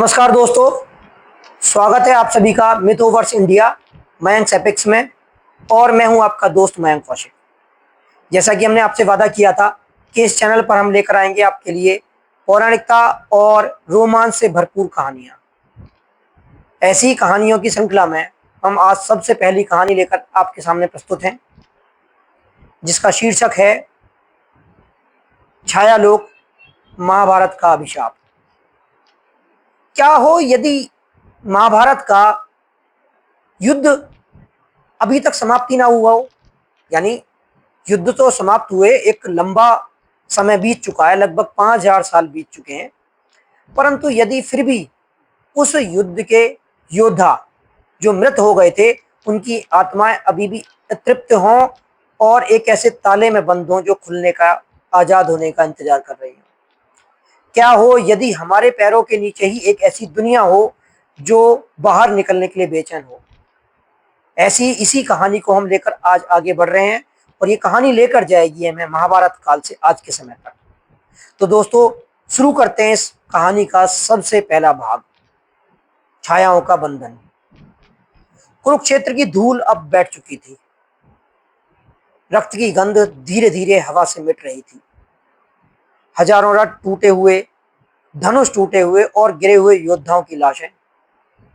नमस्कार दोस्तों, स्वागत है आप सभी का मिथोवर्स इंडिया मयंक एपिक्स में। और मैं हूं आपका दोस्त मयंक कौशिक। जैसा कि हमने आपसे वादा किया था कि इस चैनल पर हम लेकर आएंगे आपके लिए पौराणिकता और रोमांच से भरपूर कहानियां। ऐसी कहानियों की श्रृंखला में हम आज सबसे पहली कहानी लेकर आपके सामने प्रस्तुत हैं, जिसका शीर्षक है छायालोक, महाभारत का अभिशाप। क्या हो यदि महाभारत का युद्ध अभी तक समाप्ति ना हुआ हो। यानी युद्ध तो समाप्त हुए, एक लंबा समय बीत चुका है, लगभग 5000 साल बीत चुके हैं, परंतु यदि फिर भी उस युद्ध के योद्धा जो मृत हो गए थे उनकी आत्माएं अभी भी तृप्त हों और एक ऐसे ताले में बंद हों जो खुलने का, आजाद होने का इंतजार कर रही हो। क्या हो यदि हमारे पैरों के नीचे ही एक ऐसी दुनिया हो जो बाहर निकलने के लिए बेचैन हो। ऐसी इसी कहानी को हम लेकर आज आगे बढ़ रहे हैं और ये कहानी लेकर जाएगी हमें महाभारत काल से आज के समय तक। तो दोस्तों, शुरू करते हैं इस कहानी का सबसे पहला भाग, छायाओं का बंधन। कुरुक्षेत्र की धूल अब बैठ चुकी थी। रक्त की गंध धीरे धीरे हवा से मिट रही थी। हजारों रथ टूटे हुए, धनुष टूटे हुए और गिरे हुए योद्धाओं की लाशें,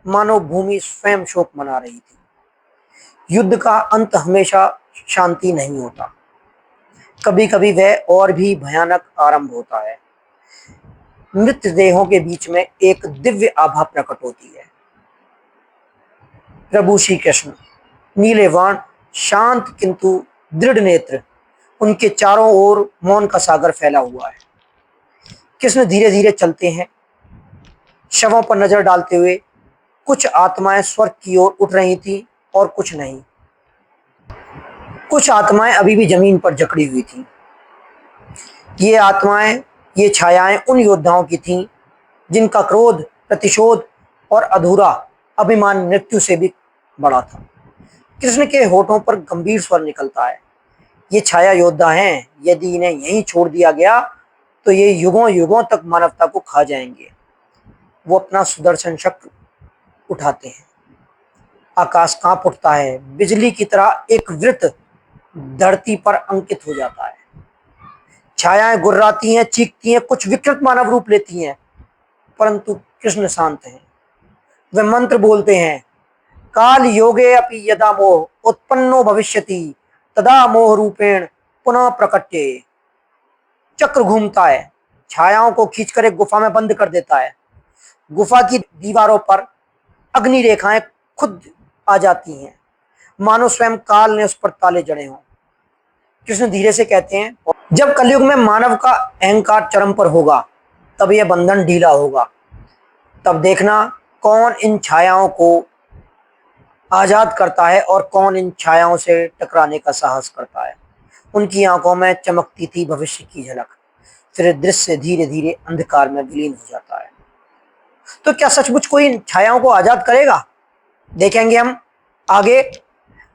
मानो भूमि स्वयं शोक मना रही थी। युद्ध का अंत हमेशा शांति नहीं होता, कभी कभी वह और भी भयानक आरंभ होता है। मृतदेहों के बीच में एक दिव्य आभा प्रकट होती है। प्रभु श्री कृष्ण, नीले वाण, शांत किंतु दृढ़ नेत्र, उनके चारों ओर मौन का सागर फैला हुआ है। कृष्ण धीरे धीरे चलते हैं, शवों पर नजर डालते हुए। कुछ आत्माएं स्वर्ग की ओर उठ रही थी और कुछ नहीं। कुछ आत्माएं अभी भी जमीन पर जकड़ी हुई थी। ये आत्माएं, ये छायाएं उन योद्धाओं की थीं जिनका क्रोध, प्रतिशोध और अधूरा अभिमान मृत्यु से भी बड़ा था। कृष्ण के होठों पर गंभीर स्वर निकलता है। ये छाया योद्धा हैं, यदि इन्हें यहीं छोड़ दिया गया तो ये युगों युगों तक मानवता को खा जाएंगे। वो अपना सुदर्शन चक्र उठाते हैं। आकाश कांप उठता है। बिजली की तरह एक वृत्त धरती पर अंकित हो जाता है। छायाएं गुर्राती हैं, चीखती हैं, कुछ विकृत मानव रूप लेती हैं, परंतु कृष्ण शांत हैं। वे मंत्र बोलते हैं, काल योगे अपि यदा मोह उत्पन्नो भविष्यति तदा मोह रूपेण पुनः प्रकट्ये। चक्र घूमता है, छायाओं को खींचकर एक गुफा में बंद कर देता है। गुफा की दीवारों पर अग्नि रेखाएं खुद आ जाती हैं, मानो स्वयं काल ने उस पर ताले जड़े हों। कृष्ण धीरे से कहते हैं, जब कलयुग में मानव का अहंकार चरम पर होगा तब यह बंधन ढीला होगा। तब देखना कौन इन छायाओं को आजाद करता है और कौन इन छायाओं से टकराने का साहस करता है। उनकी आंखों में चमकती थी भविष्य की झलक। फिर दृश्य धीरे धीरे अंधकार में विलीन हो जाता है। तो क्या सचमुच कोई इन छायाओं को आजाद करेगा? देखेंगे हम आगे।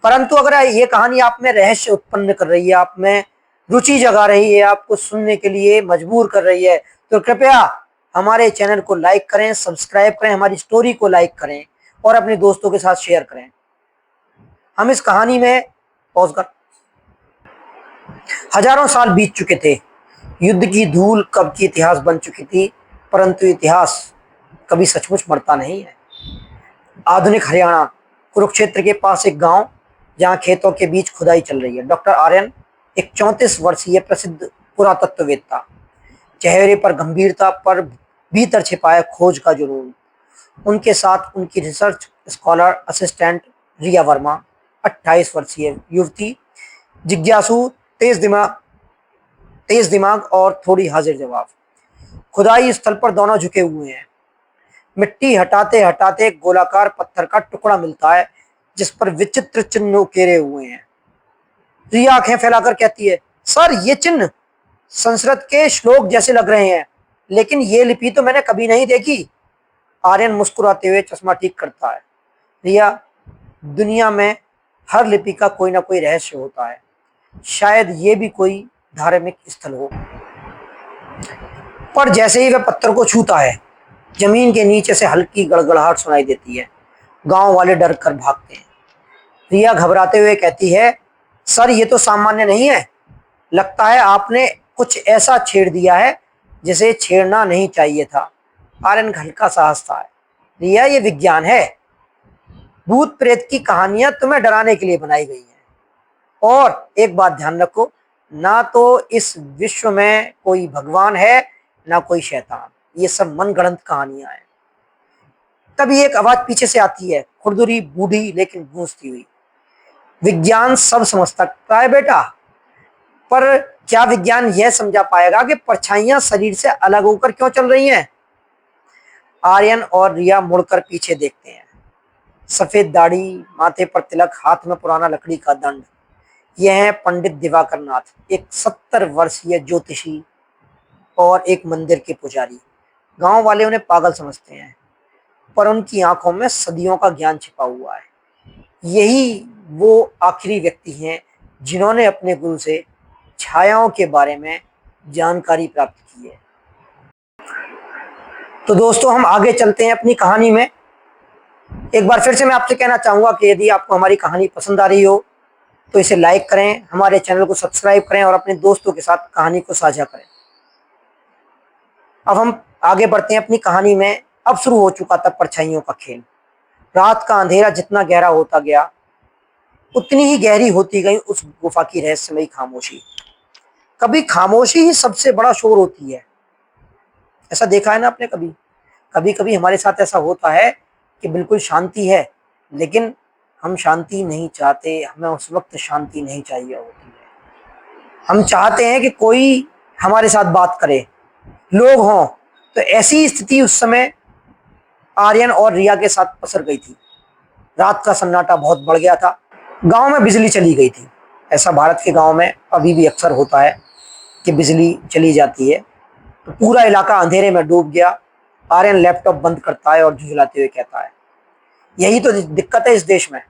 परंतु अगर ये कहानी आप में रहस्य उत्पन्न कर रही है, आप में रुचि जगा रही है, आपको सुनने के लिए मजबूर कर रही है, तो कृपया हमारे चैनल को लाइक करें, सब्सक्राइब करें, हमारी स्टोरी को लाइक करें और अपने दोस्तों के साथ शेयर करें। हम इस कहानी में पॉज कर। हजारों साल बीत चुके थे। युद्ध की धूल कब की इतिहास बन चुकी थी, परंतु इतिहास कभी सचमुच मरता नहीं है। आधुनिक हरियाणा, कुरुक्षेत्र के पास एक गांव जहां खेतों के बीच खुदाई चल रही है। डॉक्टर आर्यन, एक 34 वर्षीय प्रसिद्ध पुरातत्ववेत्ता, चेहरे पर गंभीरता पर भीतर छिपा है खोज का जुनून। उनके साथ उनकी रिसर्च स्कॉलर असिस्टेंट रिया वर्मा, 28 वर्षीय युवती, जिज्ञासु, तेज दिमाग और थोड़ी हाजिर जवाब। खुदाई स्थल पर दोनों झुके हुए हैं। मिट्टी हटाते हटाते एक गोलाकार पत्थर का टुकड़ा मिलता है जिस पर विचित्र चिन्ह उकेरे हुए हैं। रिया आंखें फैलाकर कहती है, सर ये चिन्ह संस्कृत के श्लोक जैसे लग रहे हैं, लेकिन ये लिपि तो मैंने कभी नहीं देखी। आर्यन मुस्कुराते हुए चश्मा ठीक करता है। रिया, दुनिया में हर लिपि का कोई ना कोई रहस्य होता है, शायद ये भी कोई धार्मिक स्थल हो। पर जैसे ही वह पत्थर को छूता है, जमीन के नीचे से हल्की गड़गड़ाहट सुनाई देती है। गांव वाले डर कर भागते हैं। रिया घबराते हुए कहती है, सर ये तो सामान्य नहीं है, लगता है आपने कुछ ऐसा छेड़ दिया है जिसे छेड़ना नहीं चाहिए था। आर्यन हल्का सा हंसता है। रिया, ये विज्ञान है। भूत प्रेत की कहानियां तुम्हें डराने के लिए बनाई गई हैं। और एक बात ध्यान रखो, ना तो इस विश्व में कोई भगवान है ना कोई शैतान, ये सब मनगढ़ंत कहानियां हैं। तभी एक आवाज पीछे से आती है, खुरदुरी, बूढ़ी लेकिन गूंजती हुई। विज्ञान सब समझ सकता है बेटा, पर क्या विज्ञान यह समझा पाएगा कि परछाइयां शरीर से अलग होकर क्यों चल रही हैं? आर्यन और रिया मुड़कर पीछे देखते हैं। सफेद दाढ़ी, माथे पर तिलक, हाथ में पुराना लकड़ी का दंड। यह है पंडित दिवाकर नाथ, एक 70 वर्षीय ज्योतिषी और एक मंदिर के पुजारी। गांव वाले उन्हें पागल समझते हैं, पर उनकी आंखों में सदियों का ज्ञान छिपा हुआ है। यही वो आखिरी व्यक्ति हैं जिन्होंने अपने गुरु से छायाओं के बारे में जानकारी प्राप्त की है। तो दोस्तों, हम आगे चलते हैं अपनी कहानी में। एक बार फिर से मैं आपसे कहना चाहूंगा कि यदि आपको हमारी कहानी पसंद आ रही हो तो इसे लाइक करें, हमारे चैनल को सब्सक्राइब करें और अपने दोस्तों के साथ कहानी को साझा करें। अब हम आगे बढ़ते हैं अपनी कहानी में। अब शुरू हो चुका था परछाइयों का खेल। रात का अंधेरा जितना गहरा होता गया, उतनी ही गहरी होती गई उस गुफा की रहस्यमयी खामोशी। कभी खामोशी ही सबसे बड़ा शोर होती है। ऐसा देखा है ना आपने? कभी कभी कभी हमारे साथ ऐसा होता है कि बिल्कुल शांति है, लेकिन हम शांति नहीं चाहते, हमें उस वक्त शांति नहीं चाहिए होती है। हम चाहते हैं कि कोई हमारे साथ बात करे, लोग हों। तो ऐसी स्थिति उस समय आर्यन और रिया के साथ पसर गई थी। रात का सन्नाटा बहुत बढ़ गया था। गांव में बिजली चली गई थी। ऐसा भारत के गांव में अभी भी अक्सर होता है कि बिजली चली जाती है, तो पूरा इलाका अंधेरे में डूब गया। आर्यन लैपटॉप बंद करता है और झुंझलाते हुए कहता है, यही तो दिक्कत है इस देश में,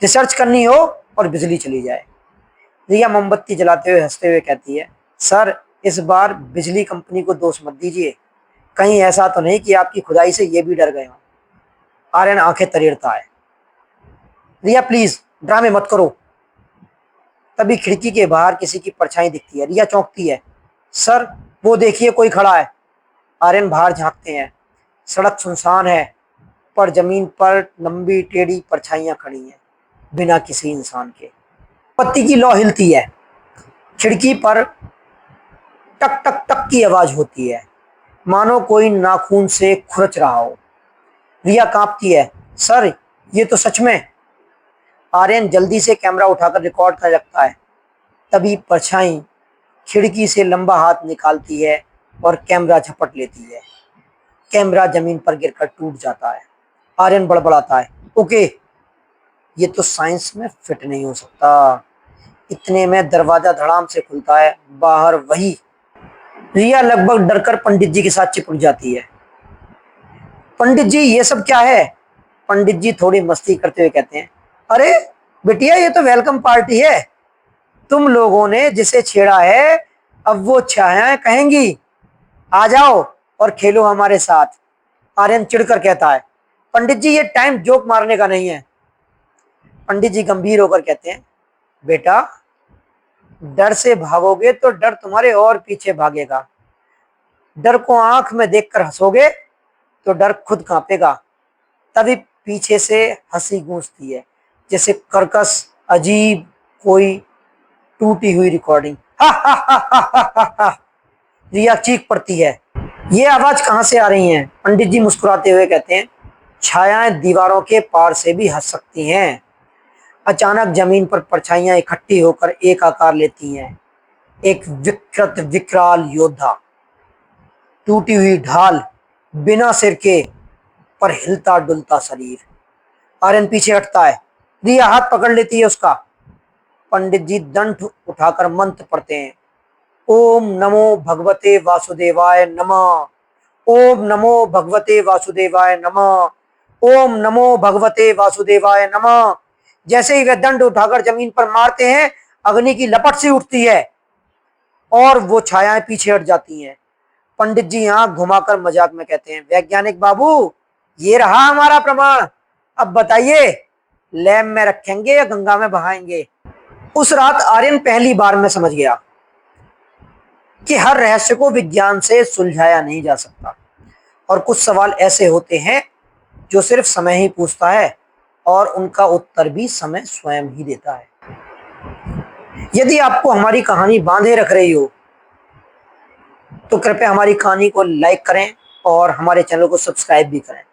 रिसर्च करनी हो और बिजली चली जाए। रिया मोमबत्ती जलाते हुए हंसते हुए कहती है, सर इस बार बिजली कंपनी को दोष मत दीजिए, कहीं ऐसा तो नहीं कि आपकी खुदाई से ये भी डर गए हो। आर्यन आंखें तरेड़ता है। रिया प्लीज ड्रामे मत करो। तभी खिड़की के बाहर किसी की परछाई दिखती है। रिया चौंकती है, सर वो देखिए कोई खड़ा है। आर्यन बाहर झांकते हैं। सड़क सुनसान है, पर जमीन पर लंबी टेढ़ी परछाइयां खड़ी हैं, बिना किसी इंसान के। पत्ती की लौ हिलती है। खिड़की पर टक टक टक की आवाज होती है, मानो कोई नाखून से खुरच रहा हो। रिया कांपती है, सर ये तो सच में। आर्यन जल्दी से कैमरा उठाकर रिकॉर्ड करने लगता है। तभी परछाई खिड़की से लंबा हाथ निकालती है और कैमरा झपट लेती है। कैमरा जमीन पर गिरकर टूट जाता है। आर्यन बड़बड़ाता है, ओके ये तो साइंस में फिट नहीं हो सकता। इतने में दरवाजा धड़ाम से खुलता है। बाहर वही रिया लगभग डरकर पंडित जी के साथ चिपक जाती है। पंडित जी ये सब क्या है? पंडित जी थोड़ी मस्ती करते हुए कहते हैं, अरे बिटिया ये तो वेलकम पार्टी है, तुम लोगों ने जिसे छेड़ा है अब वो छायाएं कहेंगी, आ जाओ और खेलो हमारे साथ। आर्यन चिढ़कर कहता है, पंडित जी ये टाइम जोक मारने का नहीं है। पंडित जी गंभीर होकर कहते हैं, बेटा डर से भागोगे तो डर तुम्हारे और पीछे भागेगा, डर को आंख में देखकर हंसोगे तो डर खुद कांपेगा। तभी पीछे से हंसी गूंजती है, जैसे कर्कश अजीब कोई टूटी हुई रिकॉर्डिंग। हा हा हा हा हा हा। रिया चीख पड़ती है, ये आवाज कहां से आ रही है? पंडित जी मुस्कुराते हुए कहते हैं, छायाएं दीवारों के पार से भी हंस सकती हैं। अचानक जमीन पर परछाइयां इकट्ठी होकर एक आकार लेती हैं। एक विकृत विकराल योद्धा, टूटी हुई ढाल, बिना सिर के पर हिलता डुलता शरीर। आर्यन पीछे हटता है। रिया हाथ पकड़ लेती है उसका। पंडित जी दंड उठाकर मंत्र पढ़ते हैं, ओम नमो भगवते वासुदेवाय नमः, ओम नमो भगवते वासुदेवाय नमः, ओम नमो भगवते वासुदेवाय नमः। जैसे ही वे दंड उठाकर जमीन पर मारते हैं, अग्नि की लपट सी उठती है और वो छायाएं पीछे हट जाती हैं। पंडित जी आंख घुमाकर मजाक में कहते हैं, वैज्ञानिक बाबू ये रहा हमारा प्रमाण, अब बताइए लैब में रखेंगे या गंगा में बहाएंगे। उस रात आर्यन पहली बार में समझ गया कि हर रहस्य को विज्ञान से सुलझाया नहीं जा सकता और कुछ सवाल ऐसे होते हैं जो सिर्फ समय ही पूछता है और उनका उत्तर भी समय स्वयं ही देता है। यदि आपको हमारी कहानी बांधे रख रही हो तो कृपया हमारी कहानी को लाइक करें और हमारे चैनल को सब्सक्राइब भी करें।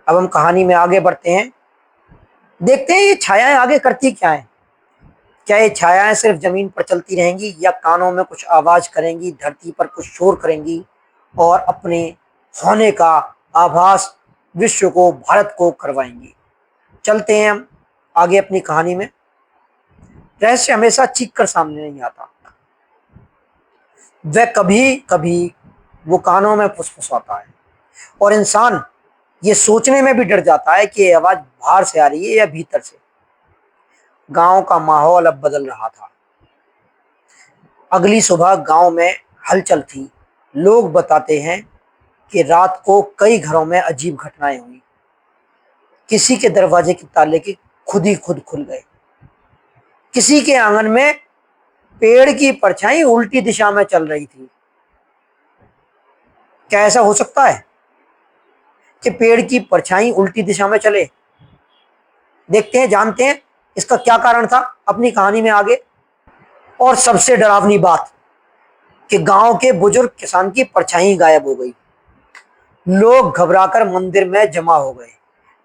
अब हम कहानी में आगे बढ़ते हैं, देखते हैं ये छायाएं आगे करती क्या है। क्या ये छायाएं सिर्फ जमीन पर चलती रहेंगी या कानों में कुछ आवाज करेंगी, धरती पर कुछ शोर करेंगी और अपने होने का आभास विश्व को, भारत को करवाएंगी। चलते हैं हम आगे अपनी कहानी में। रहस्य हमेशा चीख कर सामने नहीं आता, वह कभी कभी वो कानों में फुसफुसाता है और इंसान ये सोचने में भी डर जाता है कि ये आवाज बाहर से आ रही है या भीतर से। गांव का माहौल अब बदल रहा था। अगली सुबह गांव में हलचल थी। लोग बताते हैं कि रात को कई घरों में अजीब घटनाएं हुई। किसी के दरवाजे के ताले के खुद ही खुद खुल गए, किसी के आंगन में पेड़ की परछाई उल्टी दिशा में चल रही थी। क्या ऐसा हो सकता है कि पेड़ की परछाई उल्टी दिशा में चले? देखते हैं, जानते हैं इसका क्या कारण था अपनी कहानी में आगे। और सबसे डरावनी बात कि गांव के बुजुर्ग किसान की परछाई गायब हो गई। लोग घबराकर मंदिर में जमा हो गए।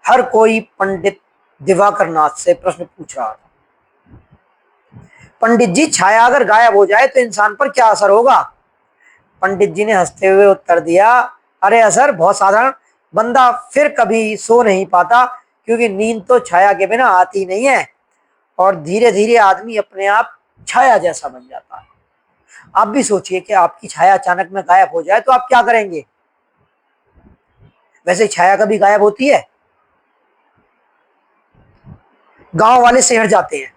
हर कोई पंडित दिवाकर नाथ से प्रश्न पूछ रहा था, पंडित जी छाया अगर गायब हो जाए तो इंसान पर क्या असर होगा? पंडित जी ने हंसते हुए उत्तर दिया, अरे असर बहुत साधारण, बंदा फिर कभी सो नहीं पाता क्योंकि नींद तो छाया के बिना आती नहीं है और धीरे धीरे आदमी अपने आप छाया जैसा बन जाता है। आप भी सोचिए कि आपकी छाया अचानक में गायब हो जाए तो आप क्या करेंगे? वैसे छाया कभी गायब होती है? गांव वाले शहर जाते हैं।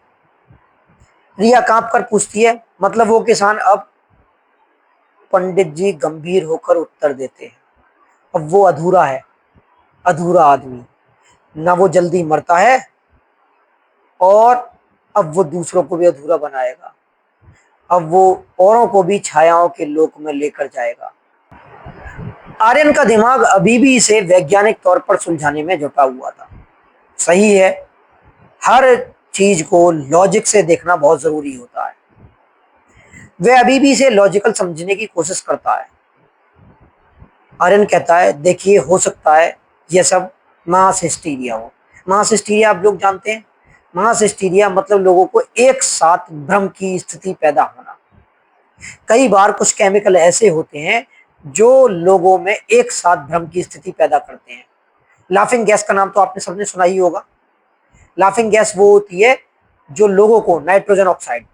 रिया कांप कर पूछती है, मतलब वो किसान? अब पंडित जी गंभीर होकर उत्तर देते हैं, अब वो अधूरा है, अधूरा आदमी। ना वो जल्दी मरता है और अब वो दूसरों को भी अधूरा बनाएगा। अब वो औरों को भी छायाओं के लोक में लेकर जाएगा। आर्यन का दिमाग अभी भी इसे वैज्ञानिक तौर पर सुलझाने में जुटा हुआ था। सही है, हर चीज को लॉजिक से देखना बहुत जरूरी होता है। वह अभी भी इसे लॉजिकल समझने की कोशिश करता है। आर्यन कहता है, देखिए हो सकता है यह सब मास हिस्टीरिया हो। मास हिस्टीरिया आप लोग जानते हैं। मास हिस्टीरिया मतलब लोगों को एक साथ भ्रम की स्थिति पैदा होना। कई बार कुछ केमिकल ऐसे होते हैं जो लोगों में एक साथ भ्रम की स्थिति पैदा करते हैं। लाफिंग गैस का नाम तो आपने सबने सुना ही होगा। लाफिंग गैस वो होती है जो लोगों को, नाइट्रोजन ऑक्साइड,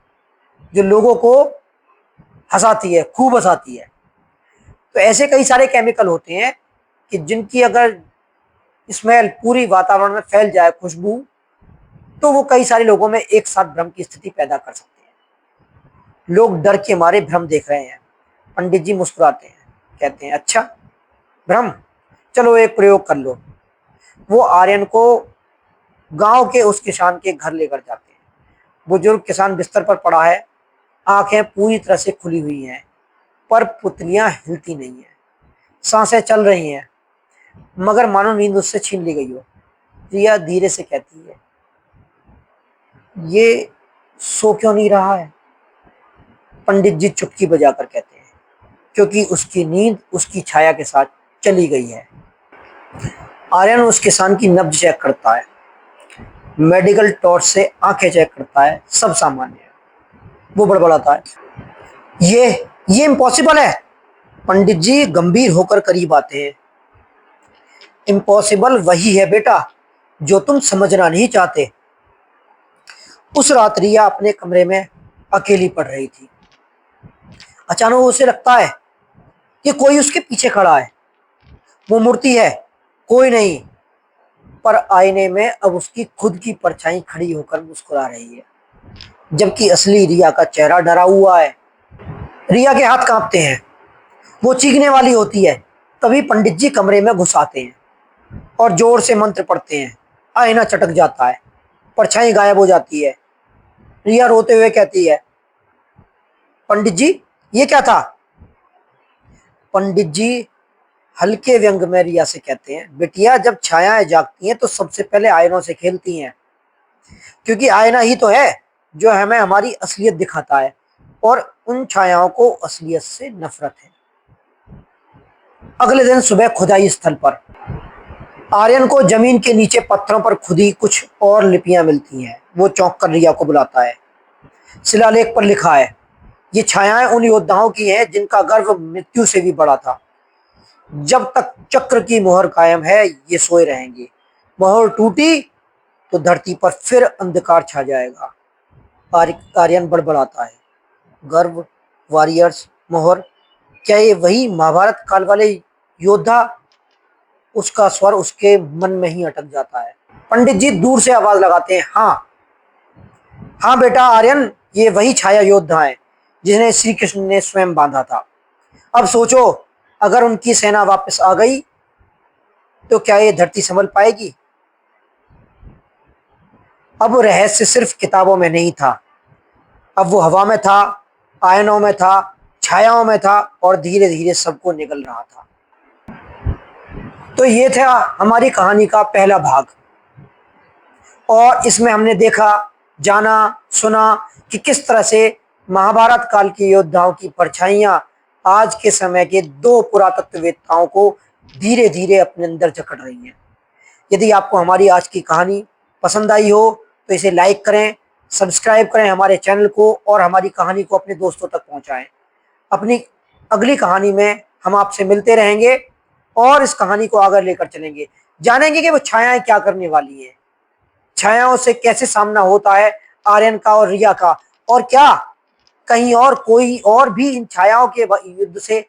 जो लोगों को हंसाती है, खूब हंसाती है। तो ऐसे कई सारे केमिकल होते हैं कि जिनकी अगर स्मेल पूरी वातावरण में फैल जाए, खुशबू, तो वो कई सारे लोगों में एक साथ भ्रम की स्थिति पैदा कर सकते हैं। लोग डर के मारे भ्रम देख रहे हैं। पंडित जी मुस्कुराते हैं, कहते हैं, अच्छा भ्रम, चलो एक प्रयोग कर लो। वो आर्यन को गांव के उस किसान के घर लेकर जाते हैं। बुजुर्ग किसान बिस्तर पर पड़ा है, आंखें पूरी तरह से खुली हुई हैं पर पुतलियां हिलती नहीं है, सांसें चल रही हैं मगर मानो नींद उससे छीन ली गई हो। रिया धीरे से कहती है, ये सो क्यों नहीं रहा है? पंडित जी चुटकी बजाकर कहते हैं, क्योंकि उसकी नींद उसकी छाया के साथ चली गई है। आर्यन उस किसान की नब्ज चेक करता है, मेडिकल टॉर्च से आंखें चेक करता है, सब सामान्य है। वो बड़बड़ाता है, ये इम्पॉसिबल है। पंडित जी गंभीर होकर करीब आते हैं, इम्पॉसिबल वही है बेटा जो तुम समझना नहीं चाहते। उस रात रिया अपने कमरे में अकेली पड़ रही थी। अचानक उसे लगता है कि कोई उसके पीछे खड़ा है। वो मुड़ती है, कोई नहीं, पर आईने में अब उसकी खुद की परछाई खड़ी होकर मुस्कुरा रही है, जबकि असली रिया का चेहरा डरा हुआ है। रिया के हाथ कांपते हैं, वो चीखने वाली होती है। तभी पंडित जी कमरे में घुस आते हैं और जोर से मंत्र पढ़ते हैं। आईना चटक जाता है, परछाई गायब हो जाती है। रिया रोते हुए कहती है, पंडित जी ये क्या था? पंडित जी हल्के व्यंग में रिया से कहते हैं, बिटिया जब छायाएं जागती हैं तो सबसे पहले आयनों से खेलती हैं, क्योंकि आईना ही तो है जो हमें हमारी असलियत दिखाता है, और उन छायाओं को असलियत से नफरत है। अगले दिन सुबह खुदाई स्थल पर आर्यन को जमीन के नीचे पत्थरों पर खुदी कुछ और लिपियां मिलती हैं। वो चौंक कर रिया को बुलाता है। शिलालेख पर लिखा है, ये छायाएं उन योद्धाओं की हैं जिनका गर्व मृत्यु से भी बड़ा था। जब तक चक्र की मोहर कायम है ये सोए रहेंगे। मोहर टूटी तो धरती पर फिर अंधकार छा जाएगा। आर्यन बड़बड़ाता है, गर्व, वॉरियर्स, मोहर, क्या ये वही महाभारत काल वाले योद्धा? उसका स्वर उसके मन में ही अटक जाता है। पंडित जी दूर से आवाज लगाते हैं, हाँ हाँ बेटा आर्यन, ये वही छाया योद्धा है जिन्हें श्री कृष्ण ने स्वयं बांधा था। अब सोचो, अगर उनकी सेना वापस आ गई तो क्या ये धरती संभल पाएगी? अब रहस्य सिर्फ किताबों में नहीं था, अब वो हवा में था, आयनों में था, छायाओं में था, और धीरे धीरे सबको निगल रहा था। तो ये था हमारी कहानी का पहला भाग, और इसमें हमने देखा, जाना, सुना कि किस तरह से महाभारत काल के योद्धाओं की परछाइयां आज के समय के दो पुरातत्ववेत्ताओं को धीरे धीरे अपने अंदर जकड़ रही हैं। यदि आपको हमारी आज की कहानी पसंद आई हो तो इसे लाइक करें, सब्सक्राइब करें हमारे चैनल को, और हमारी कहानी को अपने दोस्तों तक पहुंचाएं। अपनी अगली कहानी में हम आपसे मिलते रहेंगे और इस कहानी को आगे लेकर चलेंगे। जानेंगे कि वो छायाएं क्या करने वाली हैं, छायाओं से कैसे सामना होता है आर्यन का और रिया का, और क्या कहीं और कोई और भी इन छायाओं के युद्ध से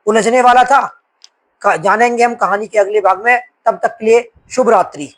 उलझने वाला था। जानेंगे हम कहानी के अगले भाग में। तब तक के लिए शुभ रात्रि।